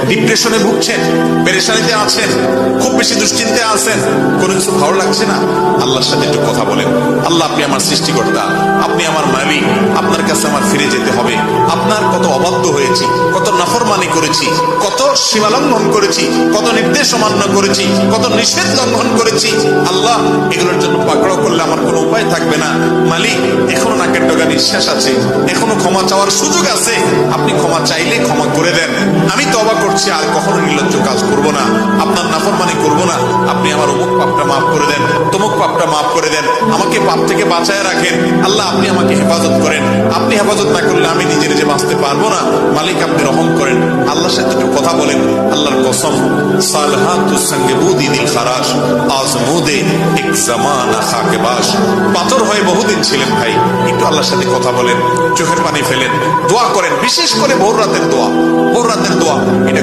ডিপ্রেশনে ভুগছেন, পেরেশানিতে আছেন, খুব বেশি দুশ্চিন্তায় আছেন, কোনো কিছু ভালো লাগছে না, আল্লাহর সাথে একটু কথা বলেন। আল্লাহ, আপনি আমার সৃষ্টিকর্তা, আপনি আমার মালিক, আপনার কাছে আমার ফিরে যেতে হবে। আপনার কত অবাধ্য হয়েছি, কত নাফরমানি করেছি, কত সীমা লঙ্ঘন করেছি, কত নির্দেশ অমান্য করেছি, কত নিষেধ লঙ্ঘন করেছি। আল্লাহ, এগুলোর জন্য পাকড়াও করলে আমার কোনো উপায় থাকবে না। মালিক, এখনো নাকের ডগা নিঃশ্বাস আছে, এখনো ক্ষমা চাওয়ার সুযোগ আছে। আপনি ক্ষমা চাইলে ক্ষমা করে দেন। আমি তওবা করছি, আর কখনো নির্লজ্জ কাজ করব না, আপনার নাফরমানি করব না। আপনি আমার অমুক পাপটা মাফ করে দেন, তমুক পাপটা মাফ করে দেন, আমাকে পাপ থেকে বাঁচায় রাখেন। আল্লাহ, আপনি আমাকে হেফাজত করেন। আপনি হেফাজত না করলে আমি নিজে নিজে বাঁচতে পারবো না। মালিক, আপনি রহম করেন। আল্লাহর সাথে একটু কথা বলেন। আল্লাহর কসম, সালহাতুস সঙ্গে বুদি দিল খারাস, আজমুদে এক জামানা খাকে বাস। পাথর হয়ে বহুদিন ছিলেন ভাই, একটু আল্লাহর সাথে কথা বলেন, চোখের পানি ফেলেন, দোয়া করেন। বিশেষ করে ভোর রাতের দোয়া, ভোর রাতের দোয়া এটা